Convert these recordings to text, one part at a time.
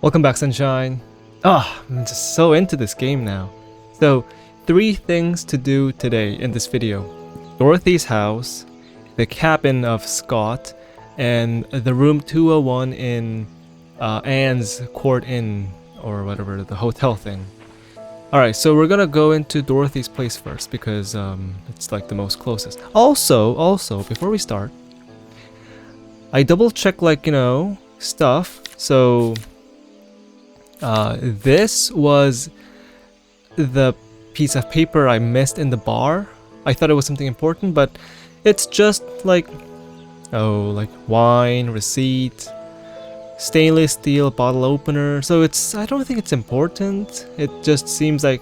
Welcome back, Sunshine. I'm just so into this game now. So, 3 things to do today in this video. Dorothy's house, the cabin of Scott, and the room 201 in Anne's Court Inn, or whatever, the hotel thing. Alright, so we're gonna go into Dorothy's place first because it's like the most closest. Also, before we start, I double check stuff. So this was the piece of paper I missed in the bar. I thought it was something important, but it's just like wine receipt, stainless steel bottle opener. So I don't think it's important. It just seems like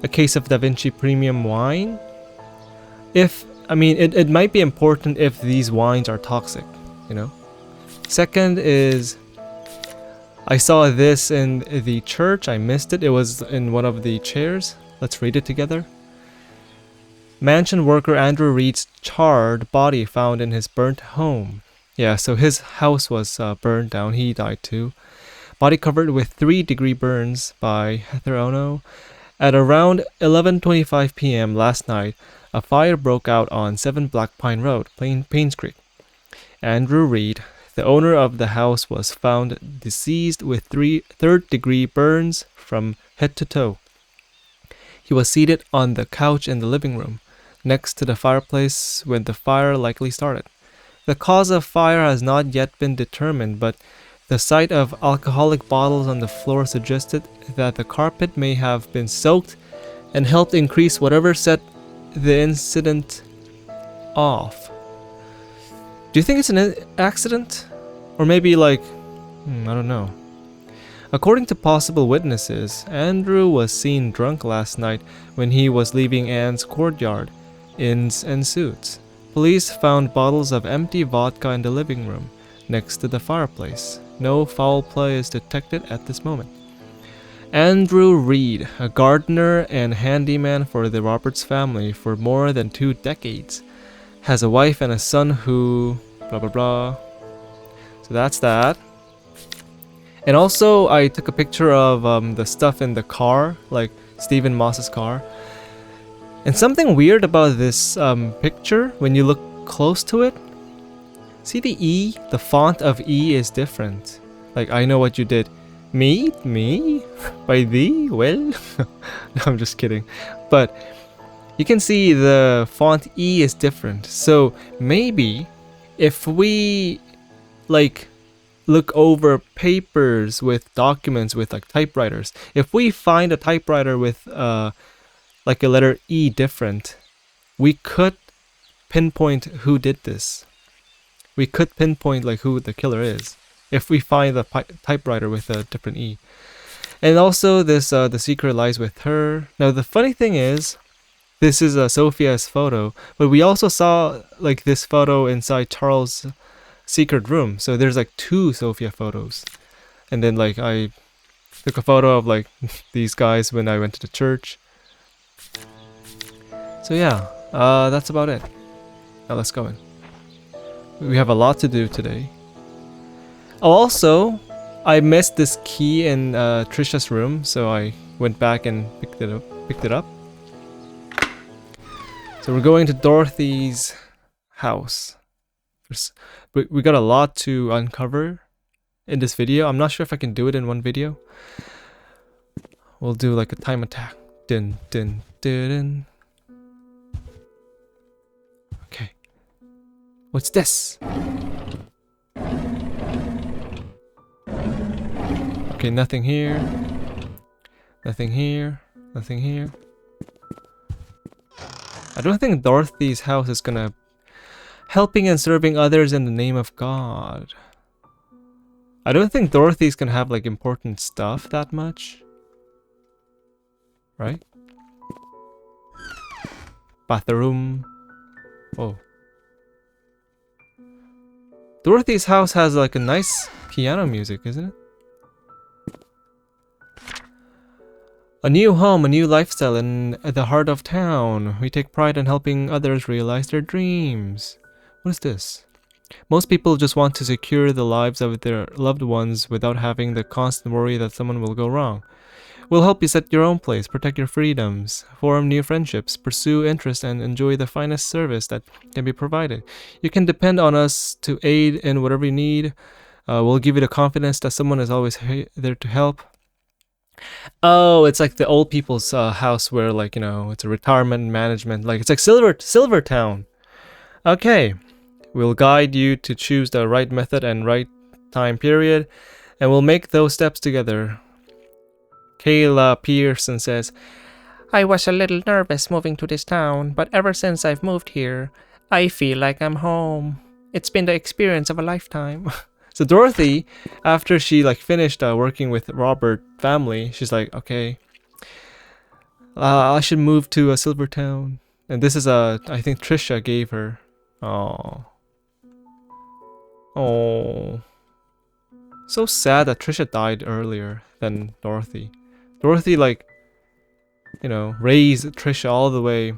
a case of Da Vinci premium wine. It might be important if these wines are toxic, Second is, I saw this in the church. I missed it. It was in one of the chairs. Let's read it together. Mansion worker Andrew Reed's charred body found in his burnt home. Yeah, so his house was burned down. He died too. Body covered with 3-degree burns by Heather Ono. At around 11:25 p.m. last night, a fire broke out on 7 Black Pine Road, Painscreek. Andrew Reed, the owner of the house, was found deceased with 3 third-degree burns from head to toe. He was seated on the couch in the living room, next to the fireplace when the fire likely started. The cause of fire has not yet been determined, but the sight of alcoholic bottles on the floor suggested that the carpet may have been soaked and helped increase whatever set the incident off. Do you think it's an accident? Or maybe I don't know. According to possible witnesses, Andrew was seen drunk last night when he was leaving Anne's courtyard, inns and suits. Police found bottles of empty vodka in the living room, next to the fireplace. No foul play is detected at this moment. Andrew Reed, a gardener and handyman for the Roberts family for more than 2 decades, has a wife and a son who... blah blah blah. So that's that. And also, I took a picture of the stuff in the car, like Stephen Moss's car. And something weird about this picture, when you look close to it, see the E? The font of E is different. Like, I know what you did. Me? By thee? Well? No, I'm just kidding. But you can see the font E is different. So maybe if we look over papers with documents with typewriters, if we find a typewriter with a letter E different, we could pinpoint who did this. We could pinpoint who the killer is if we find the typewriter with a different E. And also this the secret lies with her. Now the funny thing is, this is Sophia's photo, but we also saw this photo inside Charles' secret room. So there's 2 Sophia photos. And then I took a photo of these guys when I went to the church. So yeah, that's about it. Now let's go in. We have a lot to do today. Also, I missed this key in Trisha's room, so I went back and picked it up. So we're going to Dorothy's house. We got a lot to uncover in this video. I'm not sure if I can do it in one video. We'll do a time attack. Dun dun dun dun. Okay. What's this? Okay, nothing here. Nothing here. Nothing here. I don't think Dorothy's house is gonna... helping and serving others in the name of God. I don't think Dorothy's gonna have important stuff that much. Right? Bathroom. Oh. Dorothy's house has a nice piano music, isn't it? A new home, a new lifestyle in the heart of town. We take pride in helping others realize their dreams. What is this? Most people just want to secure the lives of their loved ones without having the constant worry that someone will go wrong. We'll help you set your own place, protect your freedoms, form new friendships, pursue interests, and enjoy the finest service that can be provided. You can depend on us to aid in whatever you need. We'll give you the confidence that someone is always there to help. Oh, it's like the old people's house where, like, you know, it's a retirement management. Like, it's like Silver Town. Okay. We'll guide you to choose the right method and right time period, and we'll make those steps together. Kayla Pearson says, I was a little nervous moving to this town, but ever since I've moved here, I feel like I'm home. It's been the experience of a lifetime. So Dorothy, after she like finished working with Robert family, she's like, okay, I should move to a Silver Town. And this is I think Trisha gave her. Oh, so sad that Trisha died earlier than Dorothy. Dorothy, like, you know, raised Trisha all the way,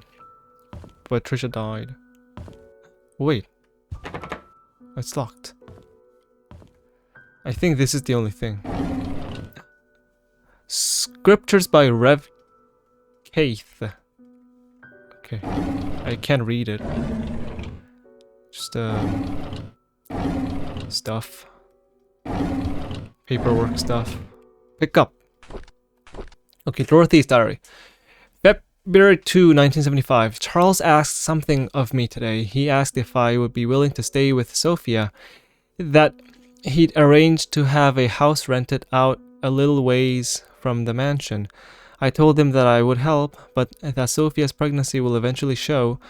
but Trisha died. Wait, it's locked. I think this is the only thing. Scriptures by Rev Keith. Okay, I can't read it. Just stuff. Paperwork stuff. Pick up. Okay, Dorothy's diary. February 2, 1975. Charles asked something of me today. He asked if I would be willing to stay with Sophia. That he'd arranged to have a house rented out a little ways from the mansion. I told him that I would help, but that Sophia's pregnancy will eventually show.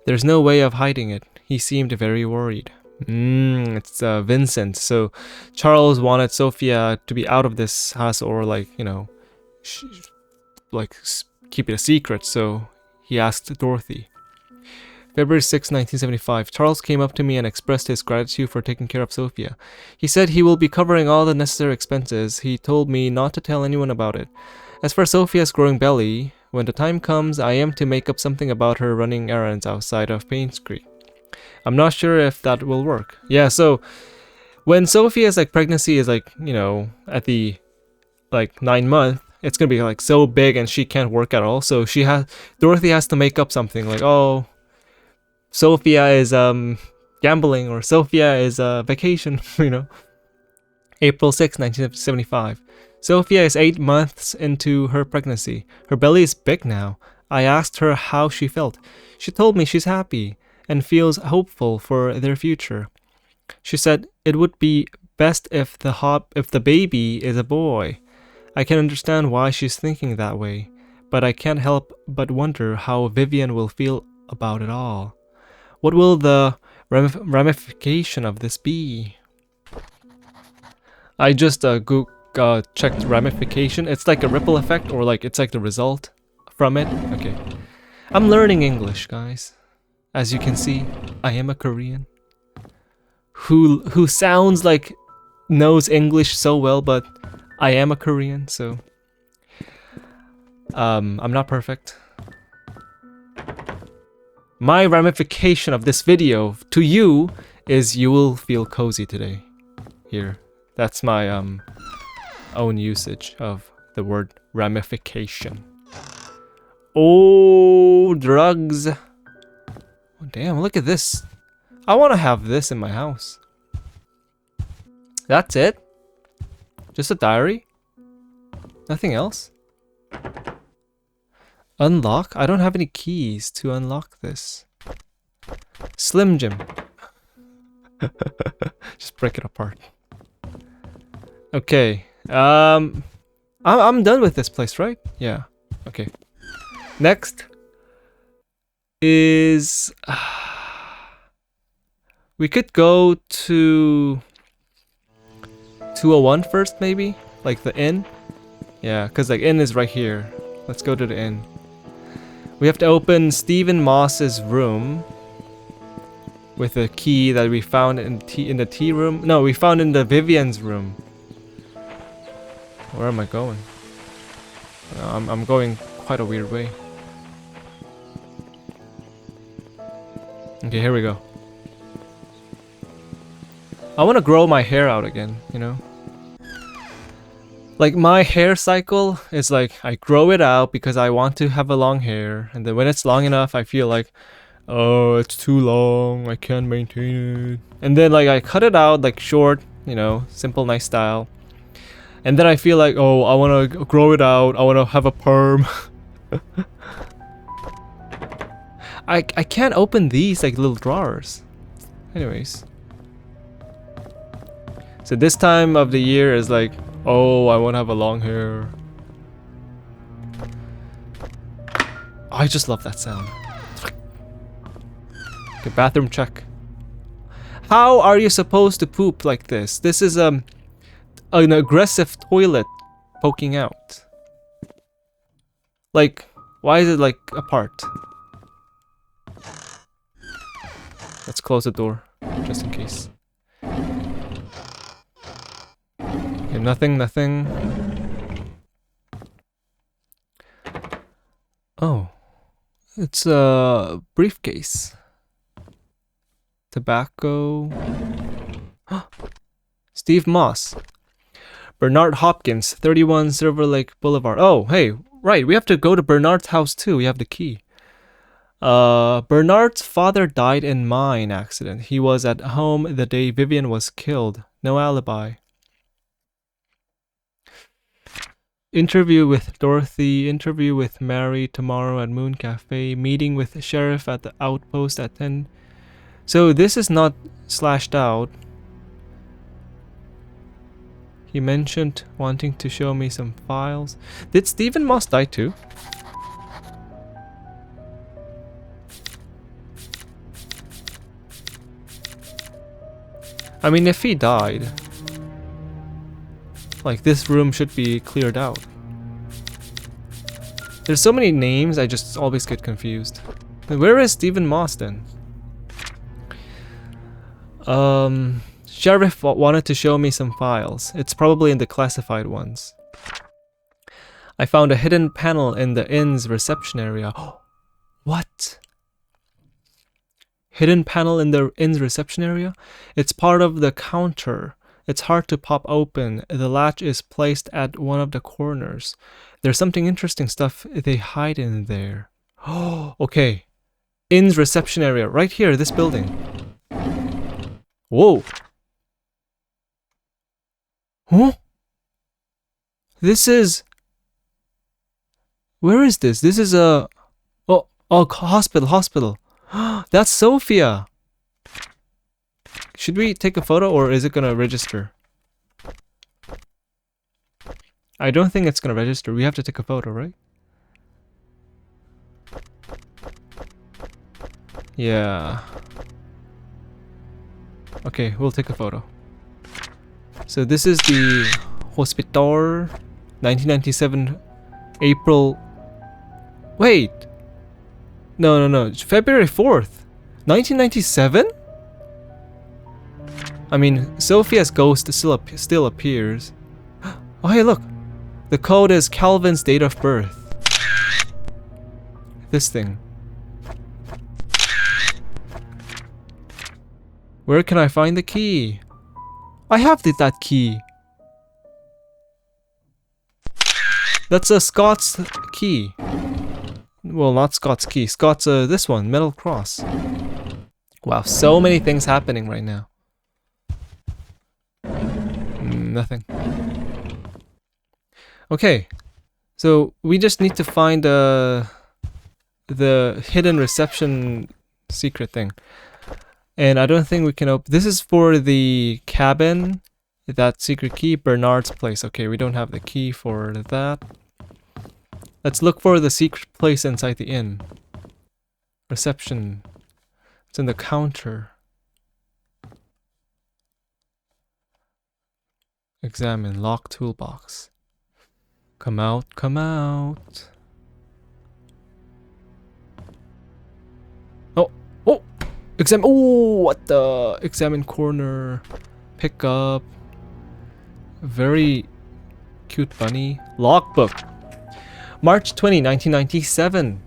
There's no way of hiding it. He seemed very worried. It's Vincent. So Charles wanted Sophia to be out of this house, or like, you know, keep it a secret. So he asked Dorothy. February 6, 1975. Charles came up to me and expressed his gratitude for taking care of Sophia. He said he will be covering all the necessary expenses. He told me not to tell anyone about it. As for Sophia's growing belly, when the time comes, I am to make up something about her running errands outside of Painscreek. I'm not sure if that will work. Yeah, so when Sophia's like pregnancy is like, you know, at the like 9-month, it's gonna be like so big and she can't work at all. So Dorothy has to make up something like, oh, Sophia is gambling, or Sophia is vacation, you know. April 6, 1975. Sophia is 8 months into her pregnancy. Her belly is big now. I asked her how she felt. She told me she's happy and feels hopeful for their future. She said it would be best if the baby is a boy. I can understand why she's thinking that way, but I can't help but wonder how Vivian will feel about it all. What will the ramification of this be? I just checked ramification. It's like a ripple effect, or like it's like the result from it. Okay, I'm learning English, guys. As you can see, I am a Korean who sounds like knows English so well, but I am a Korean, so I'm not perfect. My ramification of this video to you is you will feel cozy today. Here, that's my own usage of the word ramification. Oh, drugs. Oh, damn, look at this. I want to have this in my house. That's it? Just a diary? Nothing else? Unlock? I don't have any keys to unlock this. Slim Jim. Just break it apart. Okay. I'm done with this place, right? Yeah. Okay. Next is we could go to 201 first, maybe? Like the inn? Yeah, because like inn is right here. Let's go to the inn. We have to open Stephen Moss's room with a key that we found in the tea room. No, we found in the Vivian's room. Where am I going? I'm going quite a weird way. Okay, here we go. I want to grow my hair out again, you know? Like my hair cycle is like I grow it out because I want to have a long hair, and then when it's long enough I feel like, oh, it's too long, I can't maintain it. And then like I cut it out like short, you know, simple nice style. And then I feel like, oh, I want to grow it out, I want to have a perm. I can't open these like little drawers. Anyways. So this time of the year is like, oh, I want to have a long hair. I just love that sound. Okay, bathroom check. How are you supposed to poop like this? This is an aggressive toilet poking out. Like, why is it like apart? Let's close the door, just in case. Okay, nothing. Oh. It's a briefcase. Tobacco. Steve Moss. Bernard Hopkins, 31 Silver Lake Boulevard. Oh, hey, right, we have to go to Bernard's house too. We have the key. Bernard's father died in mine accident. He was at home the day Vivian was killed. No alibi. Interview with Dorothy. Interview with Mary tomorrow at Moon Cafe. Meeting with the sheriff at the outpost at 10. So this is not slashed out. He mentioned wanting to show me some files. Did Stephen Moss die too? I mean, if he died, like, this room should be cleared out. There's so many names, I just always get confused. Where is Stephen Moss then? Sheriff wanted to show me some files. It's probably in the classified ones. I found a hidden panel in the inn's reception area. What? Hidden panel in the inn's reception area? It's part of the counter. It's hard to pop open. The latch is placed at one of the corners. There's something interesting stuff they hide in there. Oh, okay. Inn's reception area. Right here, this building. Whoa. Huh? This is... Where is this? This is a... Oh, hospital. That's Sophia. Should we take a photo or is it gonna register? I don't think it's gonna register. We have to take a photo, right? Yeah. Okay, we'll take a photo. So this is the hospital, 1997 April. Wait. No. February 4th. 1997? I mean, Sophia's ghost still appears. Oh, hey, look. The code is Calvin's date of birth. This thing. Where can I find the key? I have that key. That's a Scott's key. Well, not Scott's key. Scott's this one, metal cross. Wow, so many things happening right now. Nothing. Okay, so we just need to find the hidden reception secret thing. And I don't think we can open... This is for the cabin, that secret key, Bernard's place. Okay, we don't have the key for that. Let's look for the secret place inside the inn. Reception. It's in the counter. Examine. Lock toolbox. Come out, come out. Oh! Examine. Oh, what the? Examine corner. Pick up. Very cute bunny. Logbook. March 20, 1997.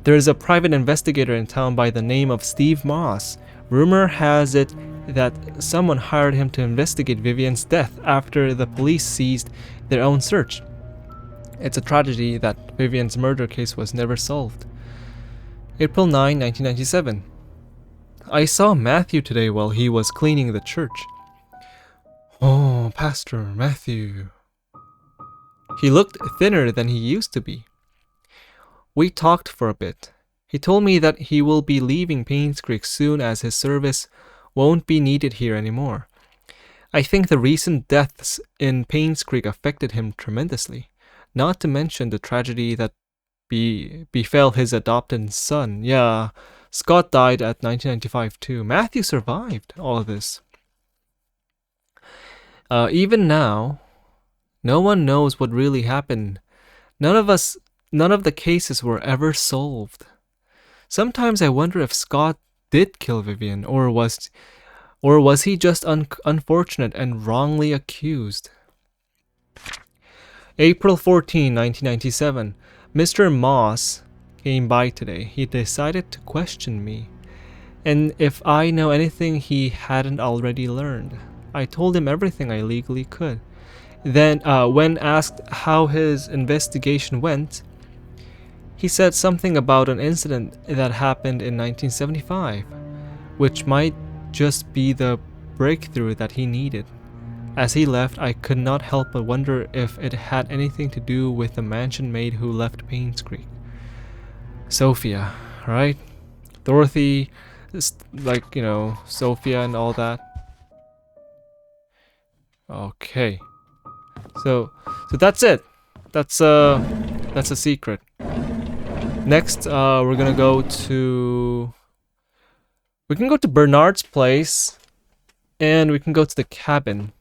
There is a private investigator in town by the name of Steve Moss. Rumor has it that someone hired him to investigate Vivian's death after the police seized their own search. It's a tragedy that Vivian's murder case was never solved. April 9, 1997. I saw Matthew today while he was cleaning the church. Oh, Pastor Matthew. He looked thinner than he used to be. We talked for a bit. He told me that he will be leaving Painscreek soon as his service won't be needed here anymore. I think the recent deaths in Painscreek affected him tremendously, not to mention the tragedy that befell his adopted son. Yeah, Scott died at 1995 too. Matthew survived all of this. Even now, no one knows what really happened. None of the cases were ever solved. Sometimes I wonder if Scott did kill Vivian, or was he just unfortunate and wrongly accused? April 14, 1997. Mr. Moss came by today. He decided to question me, and if I know anything he hadn't already learned. I told him everything I legally could. Then, when asked how his investigation went, he said something about an incident that happened in 1975, which might just be the breakthrough that he needed. As he left, I could not help but wonder if it had anything to do with the mansion maid who left Painscreek. Sophia, right? Dorothy, like, Sophia and all that. Okay. So that's it. That's a secret. Next, we're gonna go to... We can go to Bernard's place, and we can go to the cabin.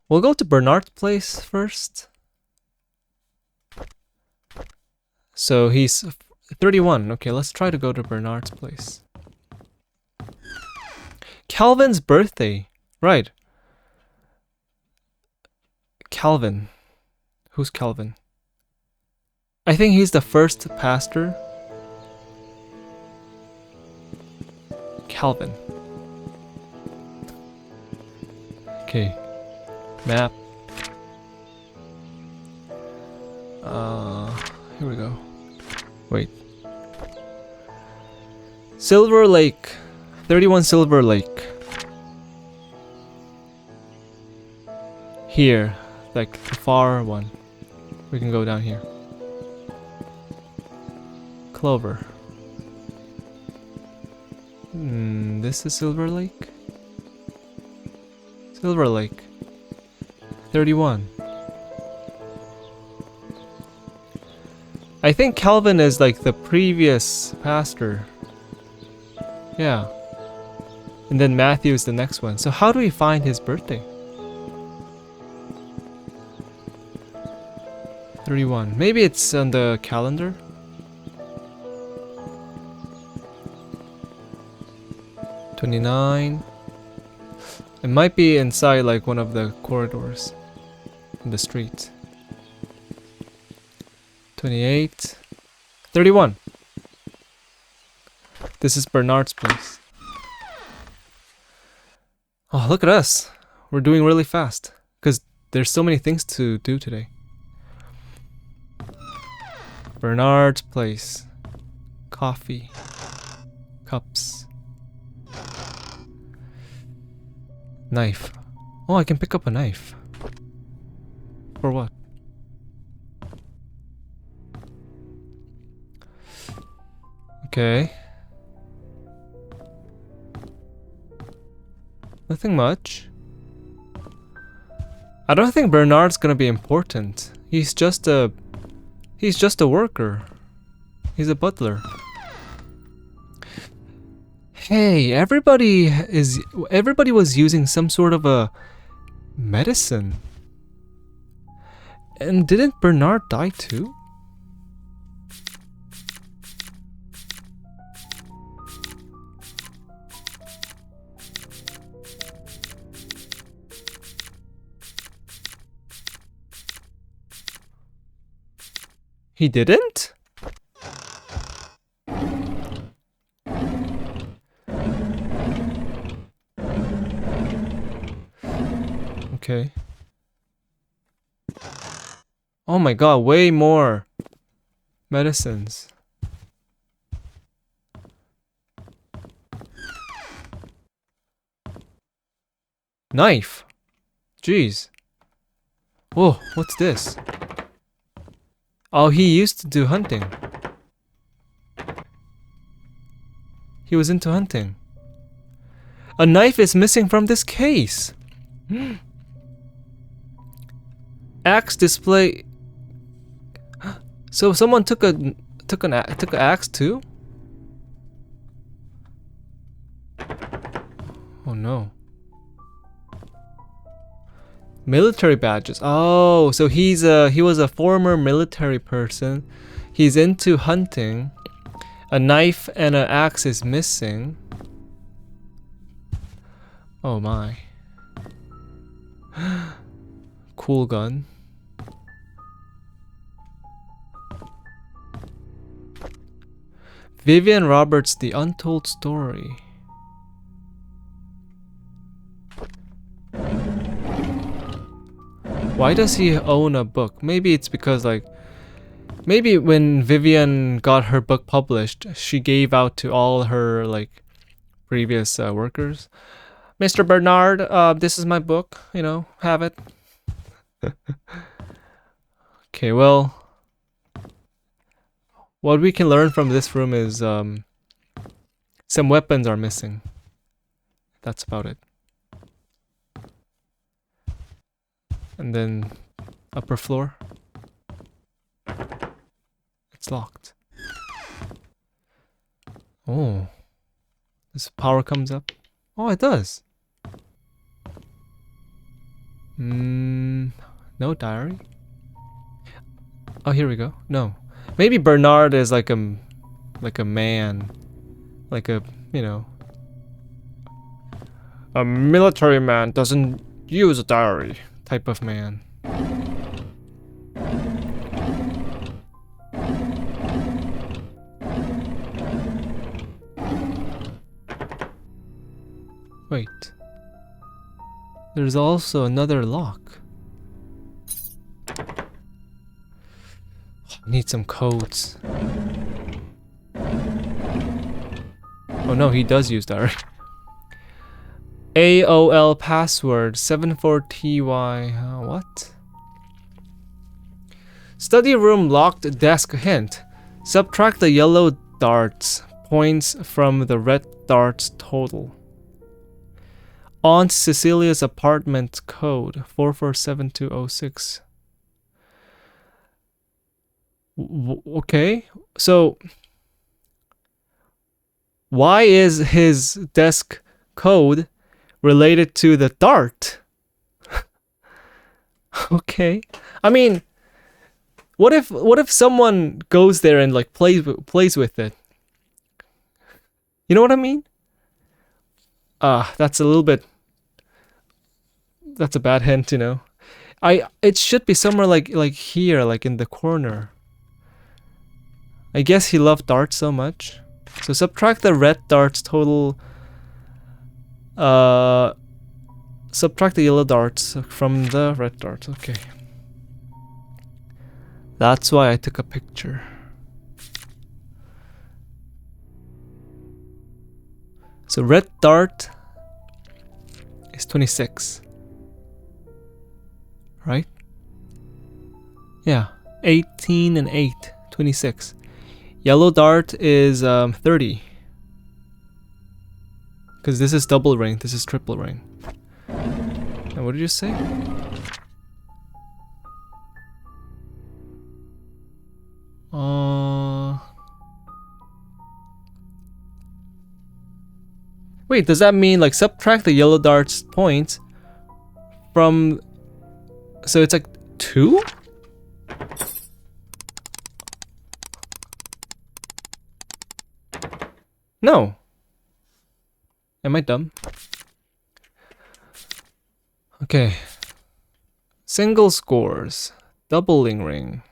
We'll go to Bernard's place first. So he's 31. Okay, let's try to go to Bernard's place. Calvin's birthday. Right. Calvin. Who's Calvin? I think he's the first pastor. Calvin. Okay. Map. Here we go. Wait. Silver Lake. 31 Silver Lake. Here. Like the far one. We can go down here. Clover. This is Silver Lake? Silver Lake. 31. I think Calvin is like the previous pastor. Yeah. And then Matthew is the next one. So how do we find his birthday? 31. Maybe it's on the calendar? $29. It might be inside like one of the corridors in the street. 28. 31. This is Bernard's place. Oh, look at us. We're doing really fast because there's so many things to do today. Bernard's place. Coffee. Cups. Knife. Oh, I can pick up a knife. For what? Okay. Nothing much. I don't think Bernard's gonna be important. He's just a worker. He's a butler. Hey, everybody was using some sort of a medicine. And didn't Bernard die too? He didn't? Okay. Oh my god, way more medicines. Knife. Jeez. Whoa, what's this? Oh, he used to do hunting. He was into hunting. A knife is missing from this case. Axe display. So someone took an axe too? Oh no. Military badges. Oh, so he was a former military person. He's into hunting. A knife and an axe is missing. Oh my. Cool gun. Vivian Roberts' The Untold Story. Why does he own a book? Maybe it's because like, maybe when Vivian got her book published, she gave out to all her like previous workers. Mr. Bernard, this is my book, you know, have it. Okay, well, what we can learn from this room is some weapons are missing. That's about it. And then upper floor. It's locked. Oh. This power comes up. Oh, it does. No diary. Oh, here we go. No. Maybe Bernard is like a man. Like a, you know. A military man doesn't use a diary type of man. Wait. There's also another lock. I need some codes. Oh no, he does use diary. AOL password 74TY. What? Study room locked desk hint. Subtract the yellow darts points from the red darts total. Aunt Cecilia's apartment code 447206. Okay, so why is his desk code related to the dart? Okay, I mean, what if someone goes there and like plays with it? You know what I mean? That's a little bit. That's a bad hint, you know. It should be somewhere like here, like in the corner. I guess he loved darts so much. So subtract the red darts total. Subtract the yellow darts from the red darts. Okay. That's why I took a picture. So red dart is 26. Right? Yeah. 18 and 8. 26. Yellow dart is 30. Because this is double ring, this is triple ring. And what did you say? Wait, does that mean like subtract the yellow dart's points from... So it's like 2? No. Am I dumb? Okay. Single scores. Doubling ring.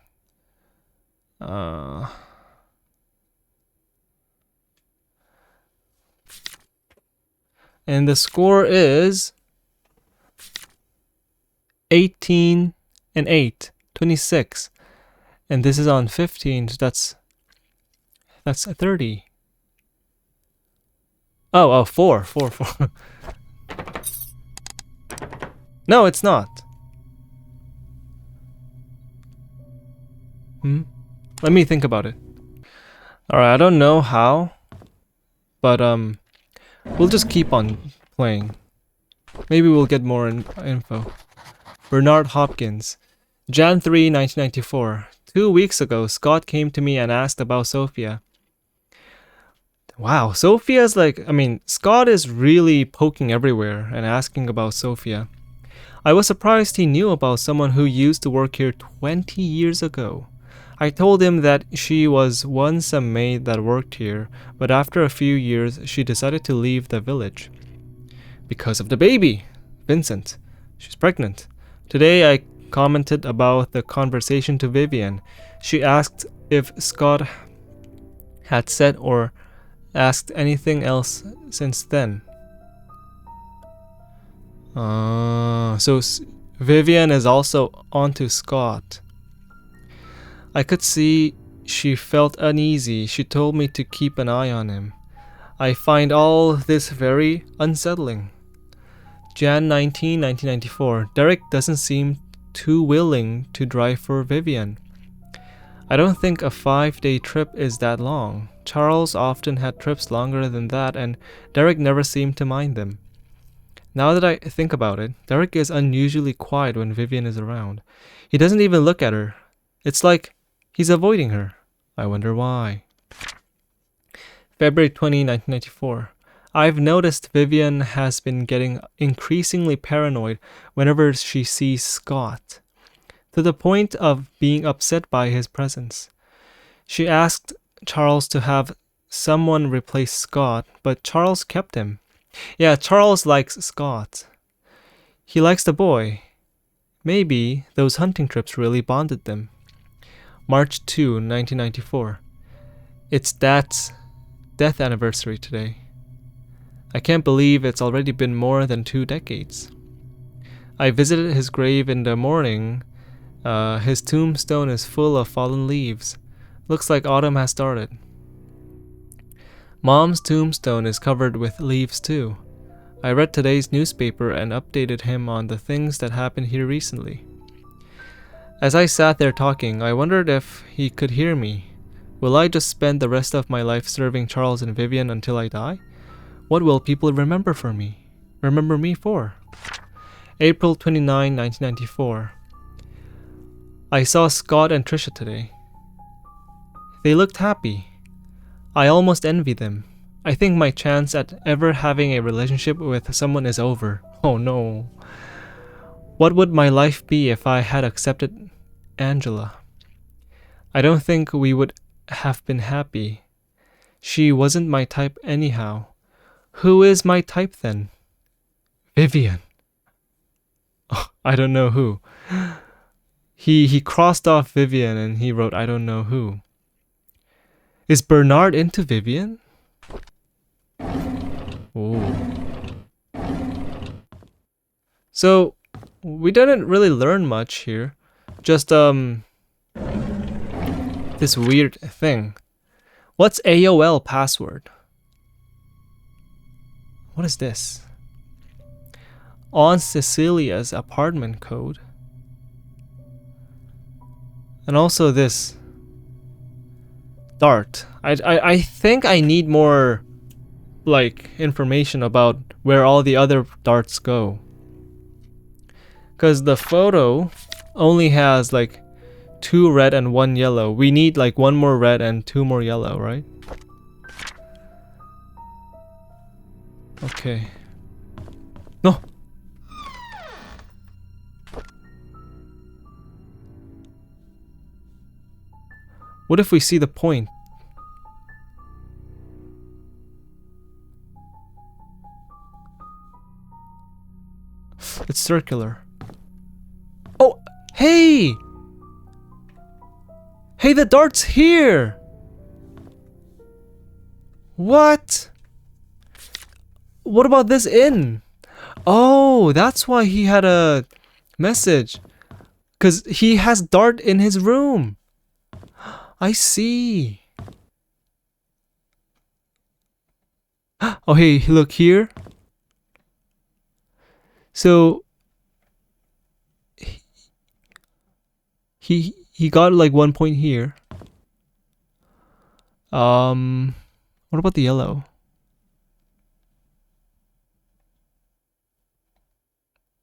And the score is 18 and 8, 26. And this is on 15, so that's 30. Oh, 4. No, it's not. Let me think about it. Alright, I don't know how, but we'll just keep on playing. Maybe we'll get more info. Bernard Hopkins, Jan 3, 1994. 2 weeks ago, Scott came to me and asked about Sophia. Wow, Sophia's Scott is really poking everywhere and asking about Sophia. I was surprised he knew about someone who used to work here 20 years ago. I told him that she was once a maid that worked here, but after a few years, she decided to leave the village. Because of the baby, Vincent. She's pregnant. Today I commented about the conversation to Vivian. She asked if Scott had said or asked anything else since then. So Vivian is also onto Scott. I could see she felt uneasy. She told me to keep an eye on him. I find all this very unsettling. Jan 19, 1994. Derek doesn't seem too willing to drive for Vivian. I don't think a 5-day trip is that long. Charles often had trips longer than that, and Derek never seemed to mind them. Now that I think about it, Derek is unusually quiet when Vivian is around. He doesn't even look at her. It's like he's avoiding her. I wonder why. February 20, 1994. I've noticed Vivian has been getting increasingly paranoid whenever she sees Scott, to the point of being upset by his presence. She asked Charles to have someone replace Scott, but Charles kept him. Yeah, Charles likes Scott. He likes the boy. Maybe those hunting trips really bonded them. March 2, 1994. It's Dad's death anniversary today. I can't believe it's already been more than 2 decades. I visited his grave in the morning. His tombstone is full of fallen leaves. Looks like autumn has started. Mom's tombstone is covered with leaves too. I read today's newspaper and updated him on the things that happened here recently. As I sat there talking, I wondered if he could hear me. Will I just spend the rest of my life serving Charles and Vivian until I die? What will people remember me for? April 29, 1994. I saw Scott and Trisha today. They looked happy. I almost envy them. I think my chance at ever having a relationship with someone is over. Oh no. What would my life be if I had accepted Angela? I don't think we would have been happy. She wasn't my type anyhow. Who is my type then? Vivian. Oh, I don't know who. He crossed off Vivian and he wrote I don't know who. Is Bernard into Vivian? Oh. So, we didn't really learn much here. Just, this weird thing. What's AOL password? What is this? On Cecilia's apartment code. And also this. Dart. I think I need more information about where all the other darts go. Cause the photo only has 2 red and 1 yellow. We need 1 more red and 2 more yellow, right? Okay. No. What if we see the point? It's circular. Oh, hey! Hey, the dart's here! What? What about this inn? Oh, that's why he had a Message. Because he has dart in his room. I see. Oh, hey, look here. So he got like 1 point here. What about the yellow?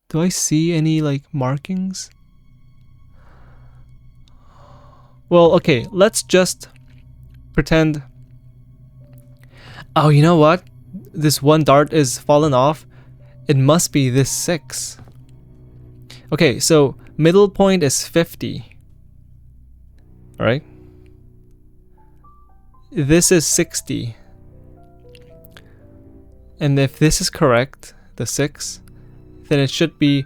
Do I see any like markings? Well, okay, let's just pretend. Oh, you know what? This one dart is fallen off. It must be this 6. Okay, so middle point is 50. Alright? This is 60. And if this is correct, the 6, then it should be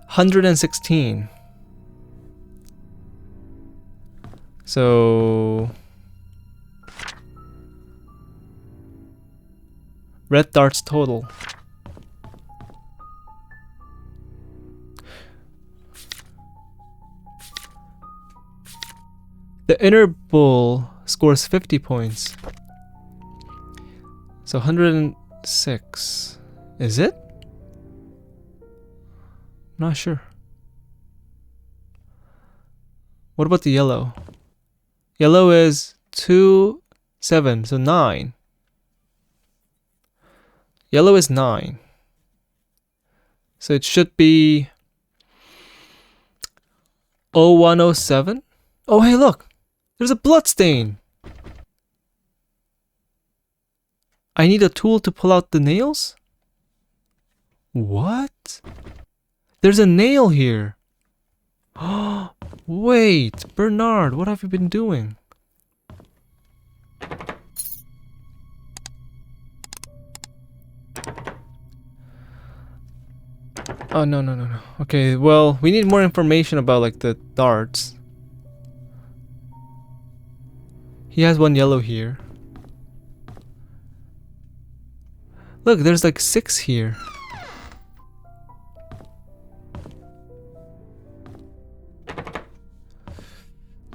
116. So red darts total. The inner bull scores 50 points. So 106. Is it? I'm not sure. What about the yellow? Yellow is 2, 7, so 9. Yellow is 9. So it should be 0107. Oh, hey, look! There's a blood stain! I need a tool to pull out the nails? What? There's a nail here! Oh, wait! Bernard, what have you been doing? Oh, no. Okay, well, we need more information about, like, the darts. He has one yellow here. Look, there's like 6 here.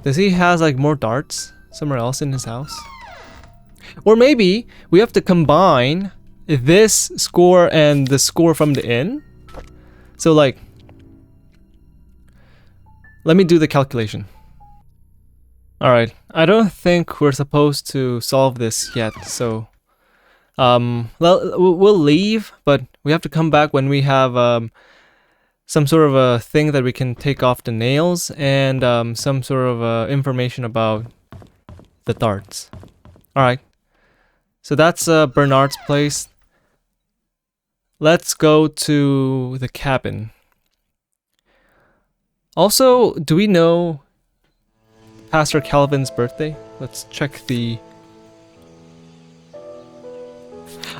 Does he has like more darts somewhere else in his house? Or maybe we have to combine this score and the score from the inn. So like, let me do the calculation. Alright, I don't think we're supposed to solve this yet, so we'll leave, but we have to come back when we have some sort of a thing that we can take off the nails and some sort of information about the darts. Alright, so that's Bernard's place. Let's go to the cabin. Also, do we know Pastor Calvin's birthday? Let's check the...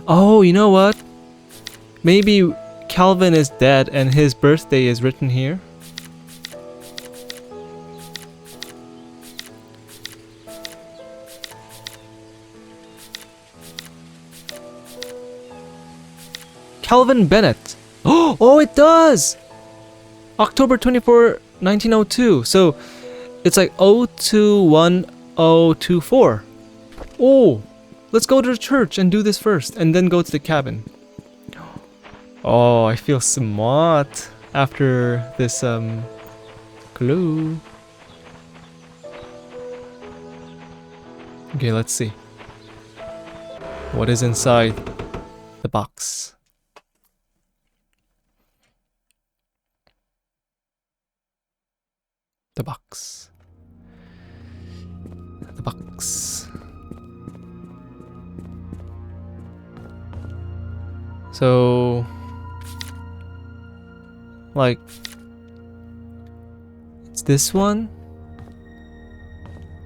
Oh, you know what? Maybe Calvin is dead and his birthday is written here. Calvin Bennett. Oh, it does! October 24, 1902. So it's like 021024. Oh, let's go to the church and do this first and then go to the cabin. Oh, I feel smart after this clue. Okay, let's see. What is inside the box? The box. The box. So, like, it's this one?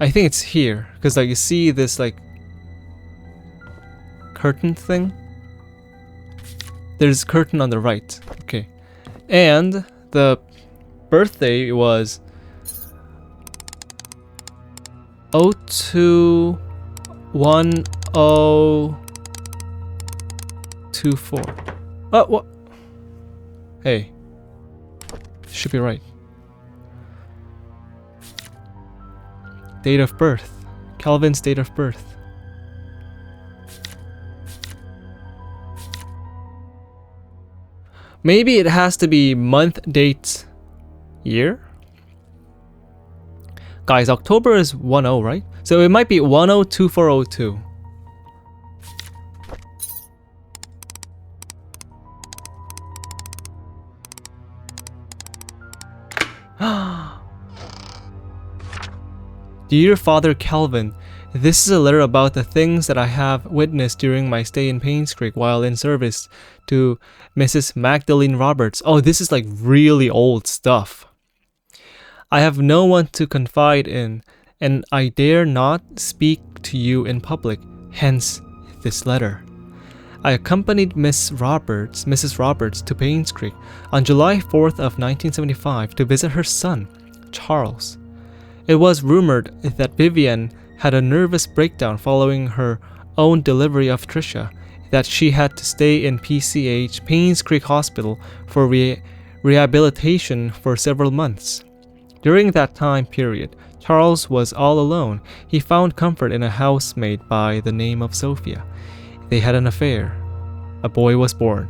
I think it's here, because like you see this like curtain thing? There's a curtain on the right. Okay. And the birthday was 021024. What? Hey. Should be right. Date of birth. Calvin's date of birth. Maybe it has to be month, date, year? Guys, October is 10, right? So it might be 102402. Dear Father Calvin, this is a letter about the things that I have witnessed during my stay in Painscreek while in service to Mrs. Magdalene Roberts. Oh, this is like really old stuff. I have no one to confide in, and I dare not speak to you in public, hence this letter. I accompanied Mrs. Roberts to Painscreek on July 4th of 1975 to visit her son, Charles. It was rumored that Vivian had a nervous breakdown following her own delivery of Tricia, that she had to stay in Painscreek Hospital for rehabilitation for several months. During that time period, Charles was all alone. He found comfort in a housemaid by the name of Sophia. They had an affair. A boy was born.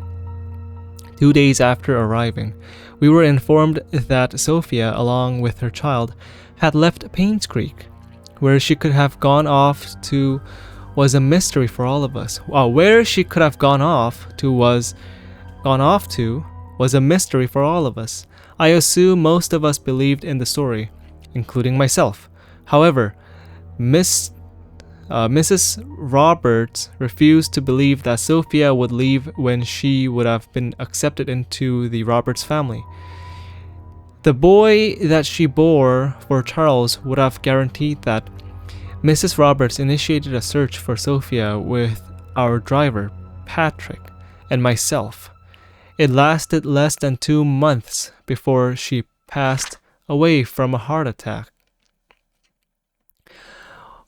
2 days after arriving, we were informed that Sophia, along with her child, had left Painscreek. Where she could have gone off to was a mystery for all of us. Where she could have gone off to was a mystery for all of us. I assume most of us believed in the story, including myself. However, Mrs. Roberts refused to believe that Sophia would leave when she would have been accepted into the Roberts family. The boy that she bore for Charles would have guaranteed that. Mrs. Roberts initiated a search for Sophia with our driver, Patrick, and myself. It lasted less than 2 months before she passed away from a heart attack.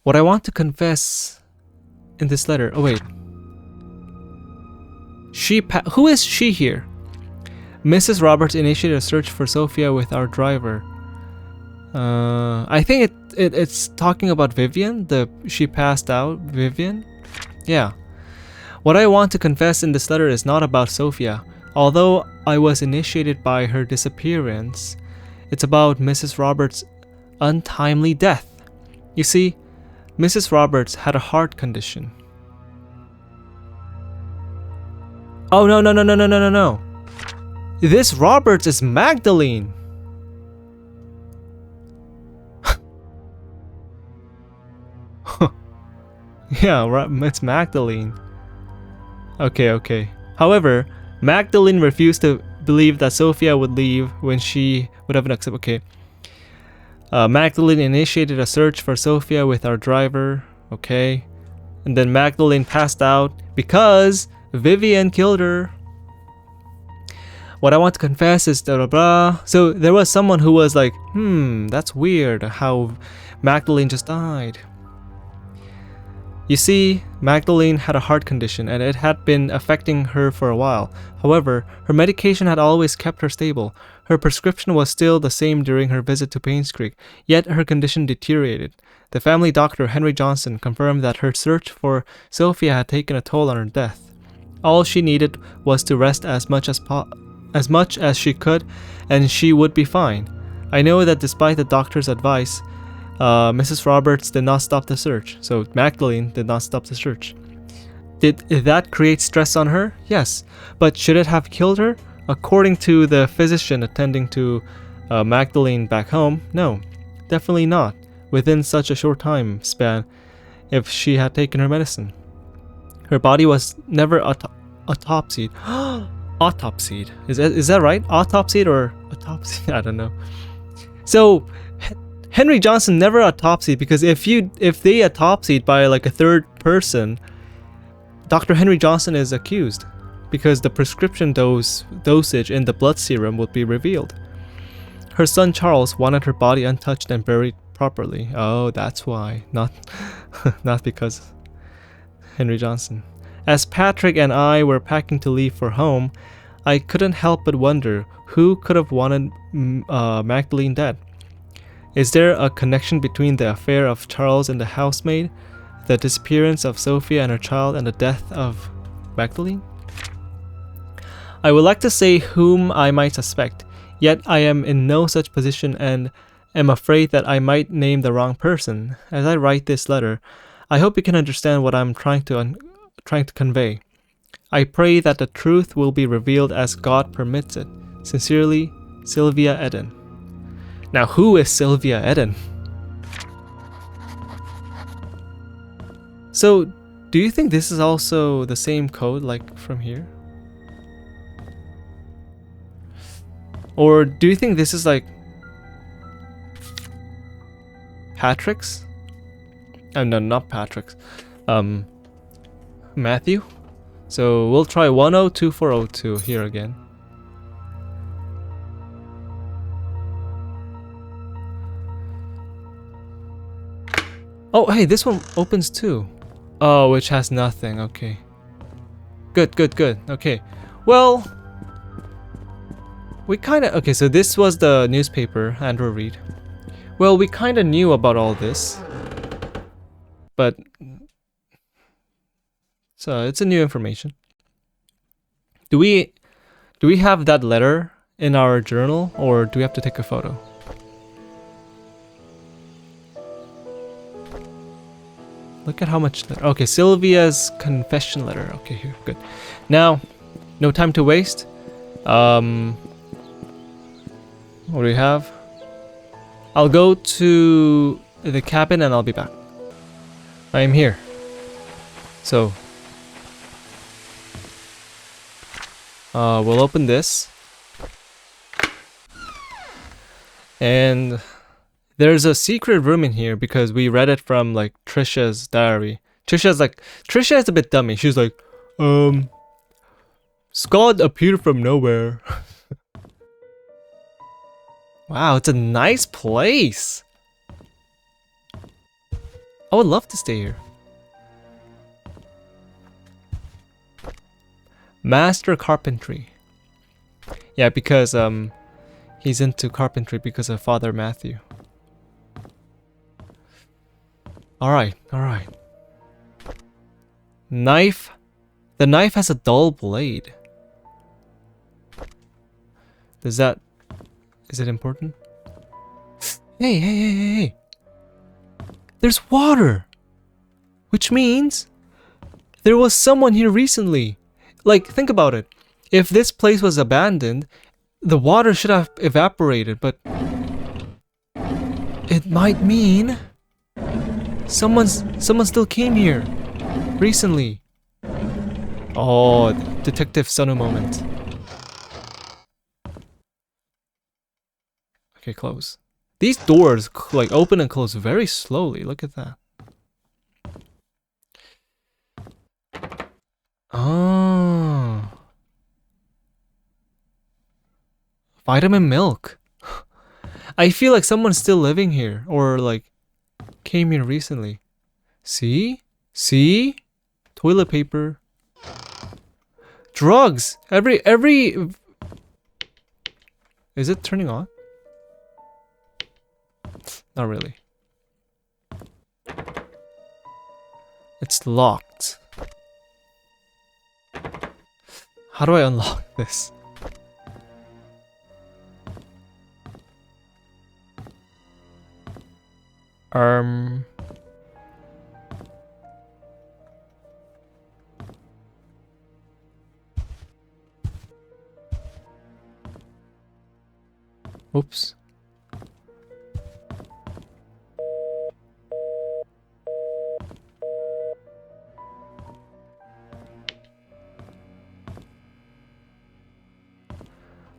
What I want to confess in this letter... Oh wait. Who is she here? Mrs. Roberts initiated a search for Sophia with our driver. I think it's talking about Vivian. She passed out. Vivian? Yeah. What I want to confess in this letter is not about Sophia. Although I was initiated by her disappearance, it's about Mrs. Roberts' untimely death. You see, Mrs. Roberts had a heart condition. Oh, no. This Roberts is Magdalene. Yeah, it's Magdalene. Okay. However, Magdalene refused to believe that Sophia would leave when she would have an accept. Okay. Magdalene initiated a search for Sophia with our driver. Okay. And then Magdalene passed out because Vivian killed her. What I want to confess is blah blah blah. So there was someone who was like, that's weird how Magdalene just died. You see, Magdalene had a heart condition and it had been affecting her for a while. However, her medication had always kept her stable. Her prescription was still the same during her visit to Painscreek, yet her condition deteriorated. The family doctor, Henry Johnson, confirmed that her search for Sophia had taken a toll on her death. All she needed was to rest as much as she could, and she would be fine. I know that despite the doctor's advice, Mrs. Roberts did not stop the search. So Magdalene did not stop the search. Did that create stress on her? Yes. But should it have killed her? According to the physician attending to Magdalene back home, no. Definitely not. Within such a short time span, if she had taken her medicine. Her body was never autopsied. Autopsied. Is that right? Autopsied or autopsy? I don't know. So Henry Johnson never autopsied, because if they autopsied by like a third person, Dr. Henry Johnson is accused because the prescription dosage in the blood serum would be revealed. Her son Charles wanted her body untouched and buried properly. Oh, that's why. Not because Henry Johnson. As Patrick and I were packing to leave for home, I couldn't help but wonder who could have wanted Magdalene dead. Is there a connection between the affair of Charles and the housemaid, the disappearance of Sophia and her child, and the death of Magdalene? I would like to say whom I might suspect, yet I am in no such position and am afraid that I might name the wrong person. As I write this letter, I hope you can understand what I'm trying to convey. I pray that the truth will be revealed as God permits it. Sincerely, Sylvia Eden. Now, who is Sylvia Eden? So, do you think this is also the same code like from here? Or do you think this is like Patrick's? Oh no, not Patrick's. Matthew? So we'll try 102402 here again. Oh, hey, this one opens too. Oh, which has nothing. Okay. Good, good, good. Okay. Well, we kind of... Okay, so this was the newspaper, Andrew Reed. Well, we kind of knew about all this. But... So, it's a new information. Do we have that letter in our journal, or do we have to take a photo? Look at how much letter. Okay, Sylvia's confession letter. Okay, here, good. Now, no time to waste. What do we have? I'll go to the cabin and I'll be back. I am here. So, we'll open this. And there's a secret room in here because we read it from like Trisha's diary. Trisha is a bit dummy. She's like, Scott appeared from nowhere. Wow, it's a nice place. I would love to stay here. Master carpentry. Yeah, because he's into carpentry because of Father Matthew. Alright, alright. Knife. The knife has a dull blade. Is it important? Hey, hey, hey, hey, hey. There's water! Which means there was someone here recently. Like, think about it. If this place was abandoned, the water should have evaporated, but it might mean someone still came here recently. Oh, Detective Sonu moment. Okay, close. These doors like open and close very slowly. Look at that. Oh. Vitamin milk. I feel like someone's still living here or like came here recently. See? See? Toilet paper. Drugs. Every Is it turning on? Not really. It's locked. How do I unlock this? Oops.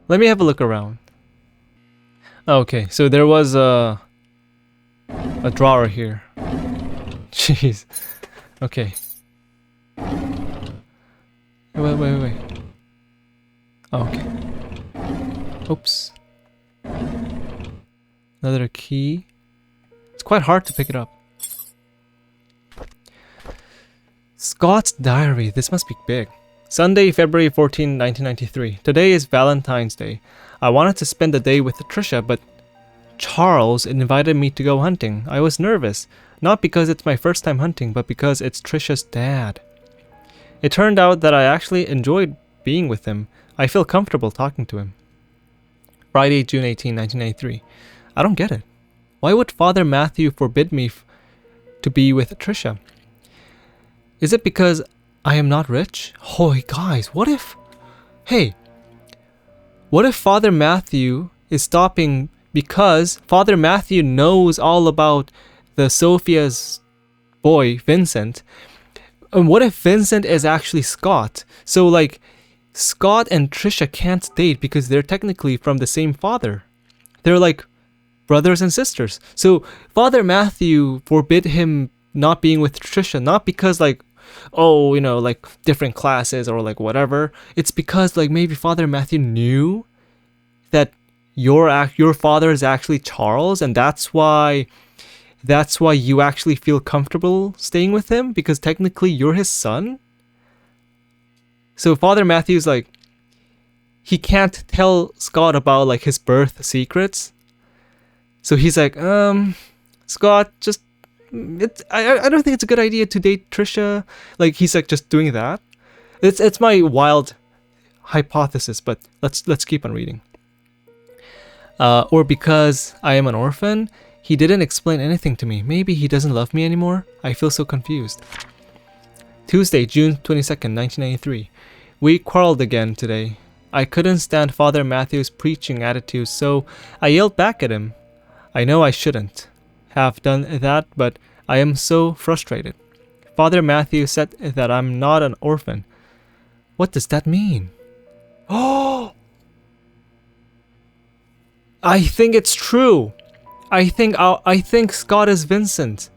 Let me have a look around. Okay, so there was a drawer here. Jeez. Okay. Wait. Oh, okay. Oops. Another key. It's quite hard to pick it up. Scott's diary. This must be big. Sunday, February 14, 1993. Today is Valentine's Day. I wanted to spend the day with Trisha, but Charles invited me to go hunting. I was nervous, not because it's my first time hunting, but because it's Trisha's dad. It turned out that I actually enjoyed being with him. I feel comfortable talking to him. Friday, June 18, 1993. I don't get it. Why would Father Matthew forbid me to be with Trisha? Is it because I am not rich? Holy guys, what if Father Matthew is stopping because Father Matthew knows all about the Sophia's boy, Vincent? And what if Vincent is actually Scott? So like, Scott and Trisha can't date because they're technically from the same father. They're like brothers and sisters. So Father Matthew forbid him not being with Trisha, not because like, oh, you know, like different classes or like whatever. It's because like maybe Father Matthew knew that your father is actually Charles, and that's why you actually feel comfortable staying with him, because technically you're his son. So Father Matthew's like, he can't tell Scott about like his birth secrets. So he's like, Scott, just I don't think it's a good idea to date Trisha. Like he's like just doing that. It's my wild hypothesis, but let's keep on reading. Or because I am an orphan, he didn't explain anything to me. Maybe he doesn't love me anymore. I feel so confused. Tuesday, June 22nd, 1993. We quarreled again today. I couldn't stand Father Matthew's preaching attitude, so I yelled back at him. I know I shouldn't have done that, but I am so frustrated. Father Matthew said that I'm not an orphan. What does that mean? Oh! I think it's true. I think Scott is Vincent.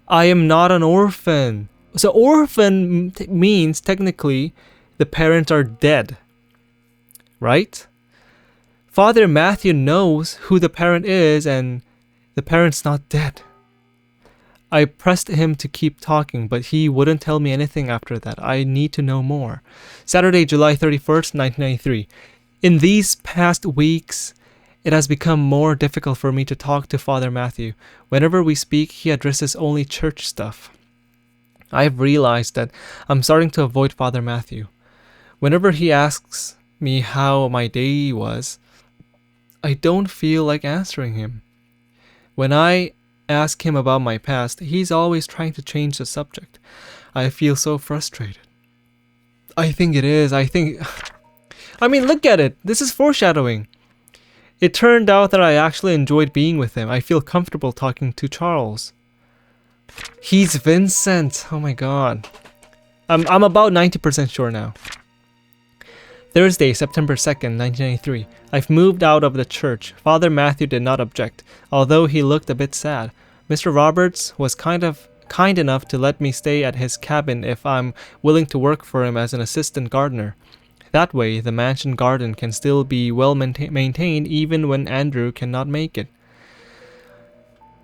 I am not an orphan. So orphan means technically the parents are dead, right? Father Matthew knows who the parent is, and the parent's not dead. I pressed him to keep talking, but he wouldn't tell me anything after that. I need to know more. Saturday, July 31st, 1993. In these past weeks, it has become more difficult for me to talk to Father Matthew. Whenever we speak, he addresses only church stuff. I've realized that I'm starting to avoid Father Matthew. Whenever he asks me how my day was, I don't feel like answering him. When I ask him about my past, he's always trying to change the subject. I feel so frustrated. I think it is. I mean, look at it. This is foreshadowing. It turned out that I actually enjoyed being with him. I feel comfortable talking to Charles. He's Vincent. Oh my god. I'm about 90% sure now. Thursday, September 2nd, 1993. I've moved out of the church. Father Matthew did not object, although he looked a bit sad. Mr. Roberts was kind enough to let me stay at his cabin if I'm willing to work for him as an assistant gardener. That way, the mansion garden can still be well maintained even when Andrew cannot make it.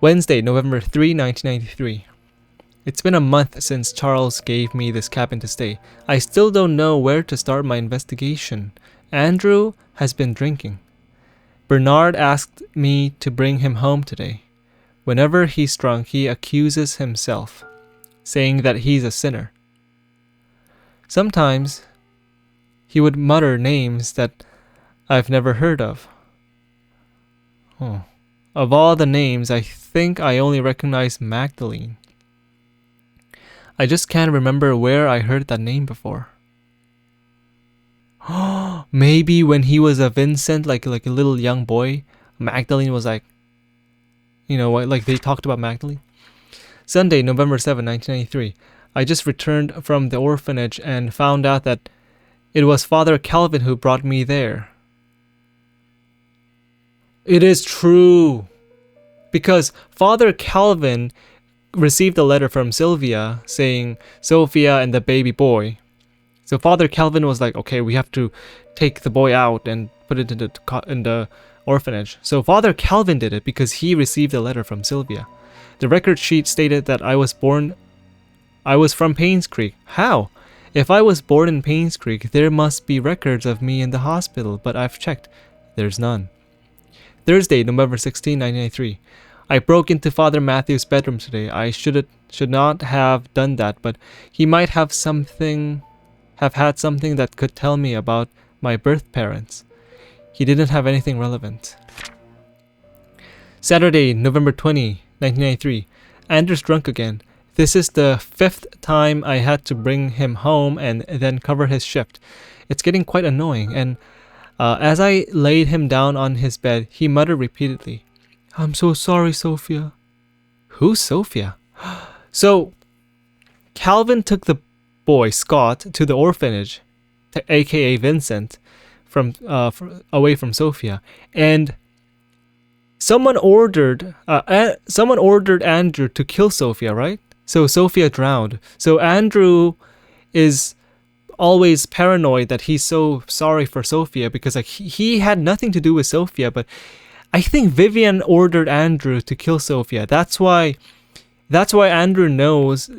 Wednesday, November 3, 1993. It's been a month since Charles gave me this cabin to stay. I still don't know where to start my investigation. Andrew has been drinking. Bernard asked me to bring him home today. Whenever he's drunk, he accuses himself, saying that he's a sinner. Sometimes he would mutter names that I've never heard of. Of all the names, I think I only recognize Magdalene. I just can't remember where I heard that name before. Maybe when he was a Vincent, like a little young boy, Magdalene was like, you know, like they talked about Magdalene. Sunday, November 7, 1993. I just returned from the orphanage and found out that it was Father Calvin who brought me there. It is true. Because Father Calvin received a letter from Sylvia saying Sophia and the baby boy. So Father Calvin was like, okay, we have to take the boy out and put it in the orphanage. So Father Calvin did it because he received a letter from Sylvia. The record sheet stated that I was from Painscreek. How? If I was born in Painscreek, there must be records of me in the hospital, but I've checked. There's none. Thursday, November 16, 1993. I broke into Father Matthew's bedroom today. I should not have done that, but he might have had something that could tell me about my birth parents. He didn't have anything relevant. Saturday, November 20, 1993. Andrew's drunk again. This is the 5th time I had to bring him home and then cover his shift. It's getting quite annoying, and as I laid him down on his bed, he muttered repeatedly, "I'm so sorry, Sophia." Who's Sophia? So, Calvin took the boy, Scott, to the orphanage, aka Vincent, away from Sophia, and someone ordered Andrew to kill Sophia, right? So Sophia drowned. So Andrew is always paranoid that he's so sorry for Sophia because like he had nothing to do with Sophia, but I think Vivian ordered Andrew to kill Sophia. That's why Andrew knows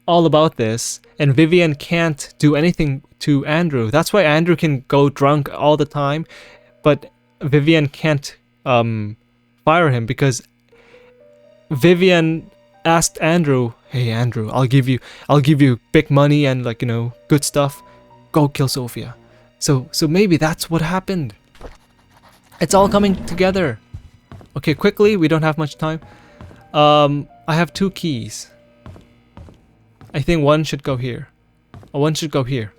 all about this, and Vivian can't do anything to Andrew. That's why Andrew can go drunk all the time, but Vivian can't fire him because Vivian asked Andrew, "Hey Andrew, I'll give you big money and like, good stuff. Go kill Sophia." So maybe that's what happened. It's all coming together. Okay, quickly, we don't have much time. I have 2 keys. I think one should go here. One should go here.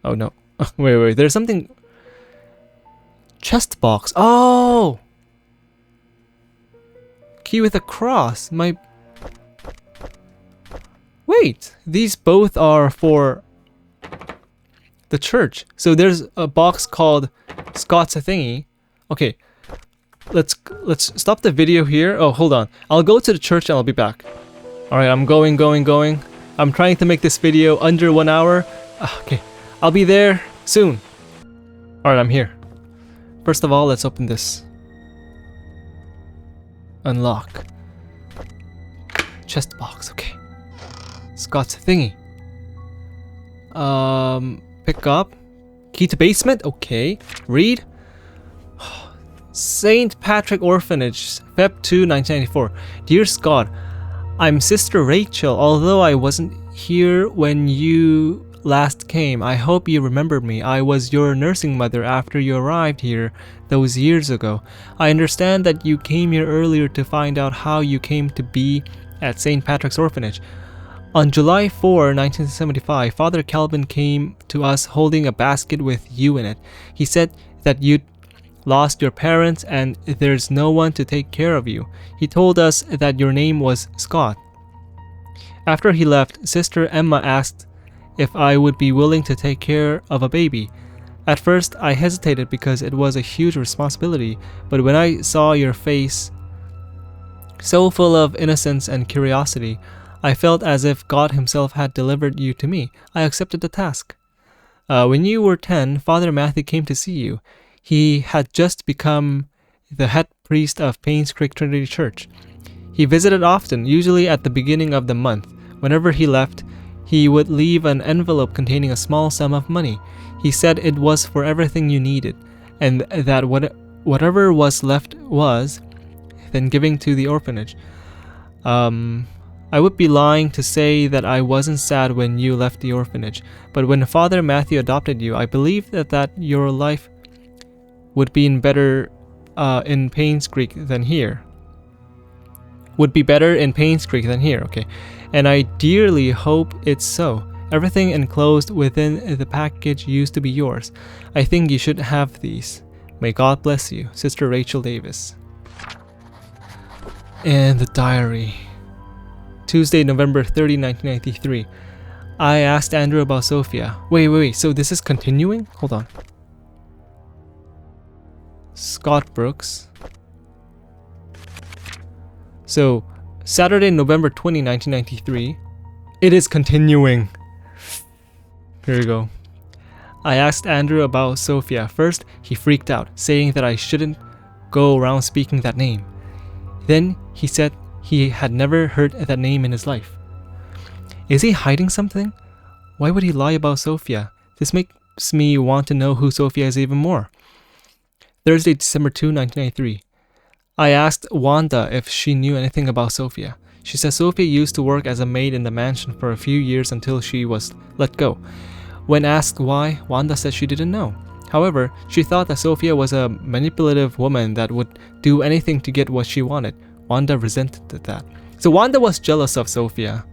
Oh no. Wait, there's something. Chest box. Oh! Key with a cross. Wait, these both are for the church. So there's a box called Scott's Thingy. Okay, let's stop the video here. Oh, hold on. I'll go to the church and I'll be back. All right, I'm going. I'm trying to make this video under 1 hour. Okay, I'll be there soon. All right, I'm here. First of all, let's open this. Unlock. Chest box, okay. Scott's Thingy. Pick up. Key to basement, okay. Read. St. Patrick Orphanage, Feb 2, 1994. Dear Scott, I'm Sister Rachel. Although I wasn't here when you last came, I hope you remembered me. I was your nursing mother after you arrived here those years ago. I understand that you came here earlier to find out how you came to be at St. Patrick's Orphanage. On July 4, 1975, Father Calvin came to us holding a basket with you in it. He said that you'd lost your parents and there's no one to take care of you. He told us that your name was Scott. After he left, Sister Emma asked if I would be willing to take care of a baby. At first, I hesitated because it was a huge responsibility, but when I saw your face, so full of innocence and curiosity, I felt as if God himself had delivered you to me. I accepted the task. When you were 10, Father Matthew came to see you. He had just become the head priest of Painscreek Trinity Church. He visited often, usually at the beginning of the month. Whenever he left, he would leave an envelope containing a small sum of money. He said it was for everything you needed, and that whatever was left was then giving to the orphanage. I would be lying to say that I wasn't sad when you left the orphanage, but when Father Matthew adopted you, I believed that your life would be better in Painscreek than here. Okay. And I dearly hope it's so. Everything enclosed within the package used to be yours. I think you should have these. May God bless you, Sister Rachel Davis. And the diary. Tuesday, November 30, 1993. I asked Andrew about Sophia. Wait, so this is continuing? Hold on. Scott Brooks. So, Saturday, November 20, 1993. It is continuing. Here we go. I asked Andrew about Sophia. First, he freaked out, saying that I shouldn't go around speaking that name. Then, he said he had never heard that name in his life. Is he hiding something? Why would he lie about Sophia? This makes me want to know who Sophia is even more. Thursday, December 2, 1993. I asked Wanda if she knew anything about Sophia. She says Sophia used to work as a maid in the mansion for a few years until she was let go. When asked why, Wanda said she didn't know. However, she thought that Sophia was a manipulative woman that would do anything to get what she wanted. Wanda resented that. So Wanda was jealous of Sophia.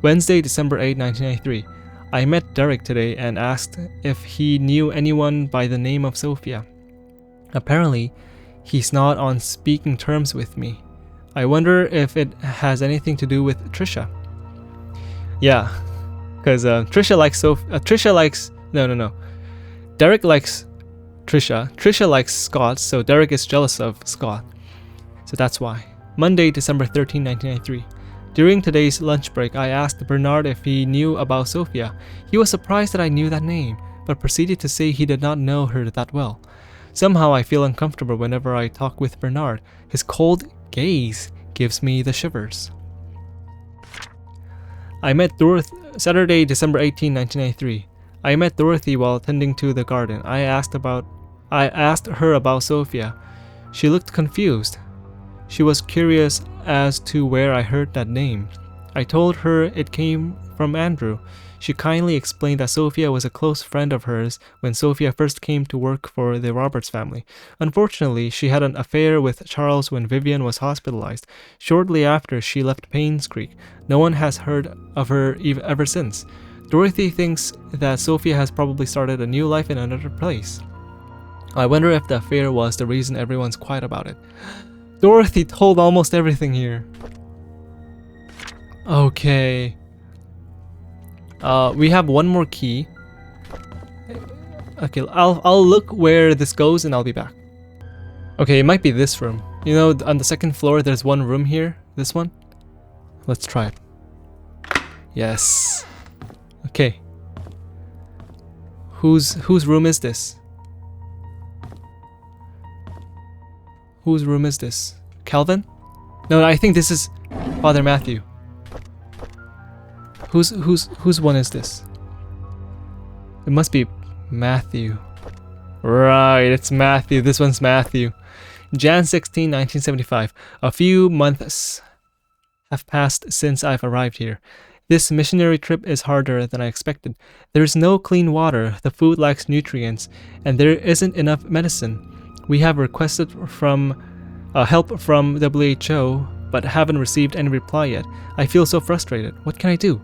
Wednesday, December 8, 1993. I met Derek today and asked if he knew anyone by the name of Sophia. Apparently, he's not on speaking terms with me. I wonder if it has anything to do with Trisha. Yeah, because Trisha likes No. Derek likes Trisha. Trisha likes Scott, so Derek is jealous of Scott. So that's why. Monday, December 13, 1993. During today's lunch break, I asked Bernard if he knew about Sophia. He was surprised that I knew that name, but proceeded to say he did not know her that well. Somehow I feel uncomfortable whenever I talk with Bernard. His cold gaze gives me the shivers. I met Dorothy Saturday, December 18, 1993. I met Dorothy while tending to the garden. I asked her about Sophia. She looked confused. She was curious as to where I heard that name. I told her it came from Andrew. She kindly explained that Sophia was a close friend of hers when Sophia first came to work for the Roberts family. Unfortunately, she had an affair with Charles when Vivian was hospitalized. Shortly after, she left Painscreek. No one has heard of her ever since. Dorothy thinks that Sophia has probably started a new life in another place. I wonder if the affair was the reason everyone's quiet about it. Dorothy told almost everything here. Okay. We have one more key. Okay, I'll look where this goes and I'll be back. Okay, it might be this room. You know, on the second floor there's one room here. This one. Let's try it. Yes. Okay. Whose room is this? Whose room is this? Calvin? No, I think this is Father Matthew. Whose one is this? It must be Matthew. Right, it's Matthew. This one's Matthew. Jan 16, 1975. A few months have passed since I've arrived here. This missionary trip is harder than I expected. There is no clean water, the food lacks nutrients, and there isn't enough medicine. We have requested help from WHO, but haven't received any reply yet. I feel so frustrated. What can I do?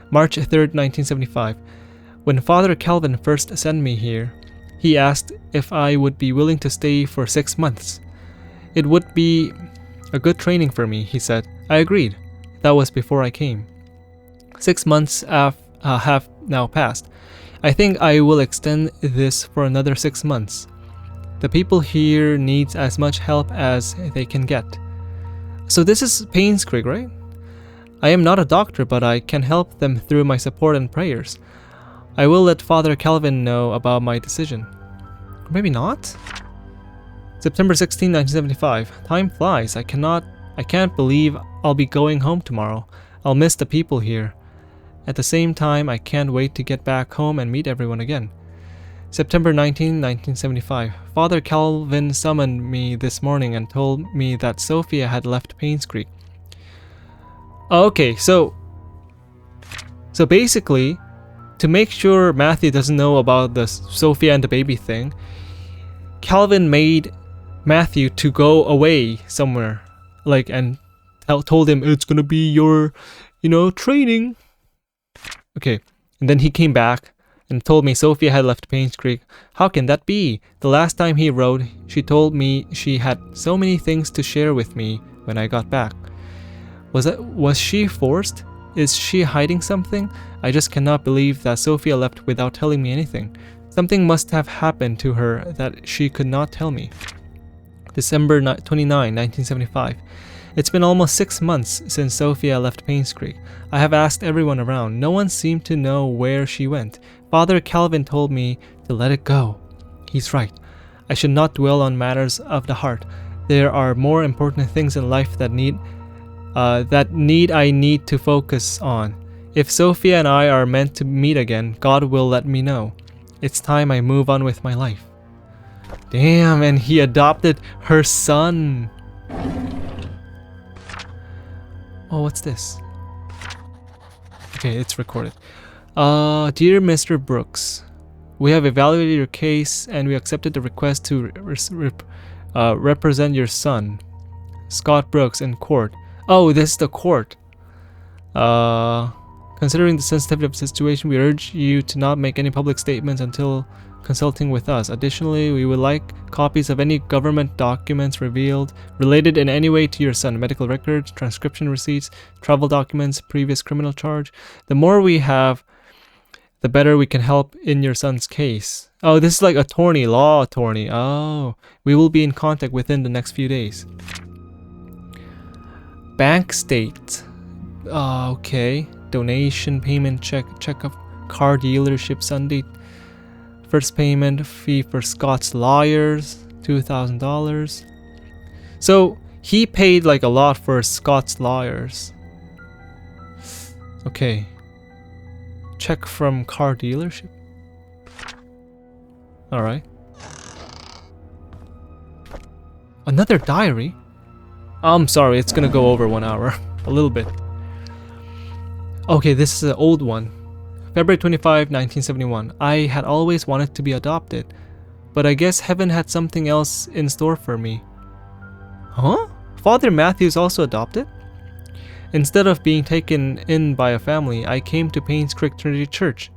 March 3rd, 1975. When Father Calvin first sent me here, he asked if I would be willing to stay for 6 months. It would be a good training for me, he said. I agreed. That was before I came. 6 months have now passed. I think I will extend this for another 6 months. The people here need as much help as they can get. So this is Painscreek, right? I am not a doctor, but I can help them through my support and prayers. I will let Father Calvin know about my decision. Or maybe not? September 16, 1975. Time flies. I can't believe I'll be going home tomorrow. I'll miss the people here. At the same time, I can't wait to get back home and meet everyone again. September 19, 1975. Father Calvin summoned me this morning and told me that Sophia had left Painscreek. Okay, so basically, to make sure Matthew doesn't know about the Sophia and the baby thing, Calvin made Matthew to go away somewhere, and told him it's gonna be your, training. Okay, and then he came back and told me Sophia had left Painscreek. How can that be? The last time he wrote, she told me she had so many things to share with me when I got back. Was she forced? Is she hiding something? I just cannot believe that Sophia left without telling me anything. Something must have happened to her that she could not tell me. December 29, 1975. It's been almost 6 months since Sophia left Painscreek. I have asked everyone around. No one seemed to know where she went. Father Calvin told me to let it go. He's right. I should not dwell on matters of the heart. There are more important things in life that need That need I need to focus on. If Sophia and I are meant to meet again, God will let me know. It's time I move on with my life. Damn, and he adopted her son. Oh, what's this? Okay, it's recorded. Dear Mr. Brooks, we have evaluated your case and we accepted the request to represent your son, Scott Brooks, in court. Oh, this is the court. Considering the sensitivity of the situation, we urge you to not make any public statements until consulting with us. Additionally, we would like copies of any government documents related in any way to your son, medical records, transcription receipts, travel documents, previous criminal charge. The more we have, the better we can help in your son's case. Oh, this is like attorney, law attorney. Oh, we will be in contact within the next few days. Bank state. Okay. Donation, payment check of car dealership Sunday. First payment fee for Scott's lawyers, $2,000. So he paid like a lot for Scott's lawyers. Okay. Check from car dealership. Alright. Another diary? I'm sorry, it's gonna go over 1 hour. A little bit. Okay, this is an old one. February 25, 1971. I had always wanted to be adopted, but I guess heaven had something else in store for me. Huh? Father Matthew's also adopted? Instead of being taken in by a family, I came to Painscreek Trinity Church.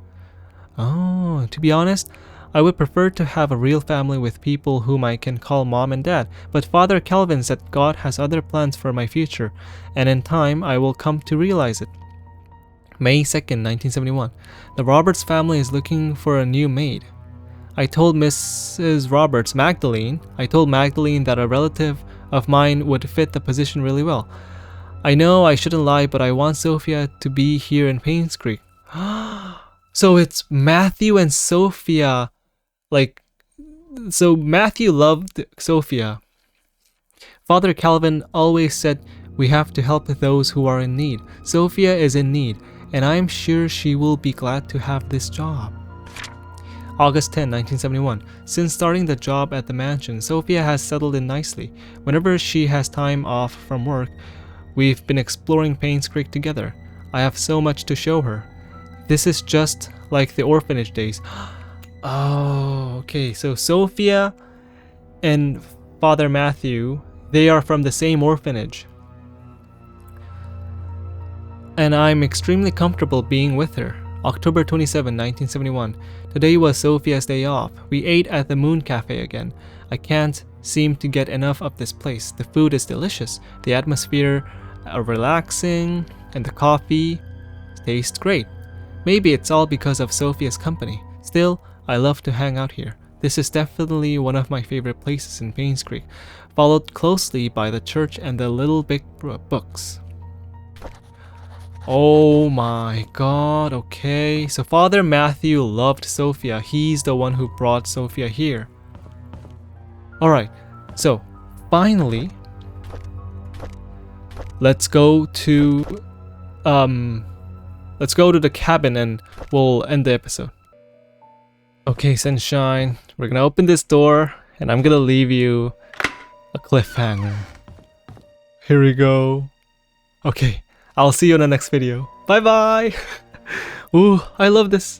Oh, to be honest, I would prefer to have a real family with people whom I can call mom and dad, but Father Calvin said God has other plans for my future, and in time I will come to realize it. May 2nd, 1971. The Roberts family is looking for a new maid. I told Mrs. Roberts, Magdalene that a relative of mine would fit the position really well. I know I shouldn't lie, but I want Sophia to be here in Painscreek. So it's Matthew and Sophia. So Matthew loved Sophia. Father Calvin always said we have to help those who are in need. Sophia is in need, and I'm sure she will be glad to have this job. August 10, 1971. Since starting the job at the mansion, Sophia has settled in nicely. Whenever she has time off from work, we've been exploring Painscreek together. I have so much to show her. This is just like the orphanage days. Oh, okay. So Sophia and Father Matthew, they are from the same orphanage. And I'm extremely comfortable being with her. October 27, 1971. Today was Sophia's day off. We ate at the Moon Cafe again. I can't seem to get enough of this place. The food is delicious, the atmosphere relaxing, and the coffee tastes great. Maybe it's all because of Sophia's company. Still, I love to hang out here. This is definitely one of my favorite places in Painscreek, followed closely by the church and the Little Big Books. Oh my god, okay. So Father Matthew loved Sophia. He's the one who brought Sophia here. Alright, so finally, let's go to the cabin and we'll end the episode. Okay, Sunshine, we're gonna open this door and I'm gonna leave you a cliffhanger. Here we go. Okay, I'll see you in the next video. Bye bye! Ooh, I love this.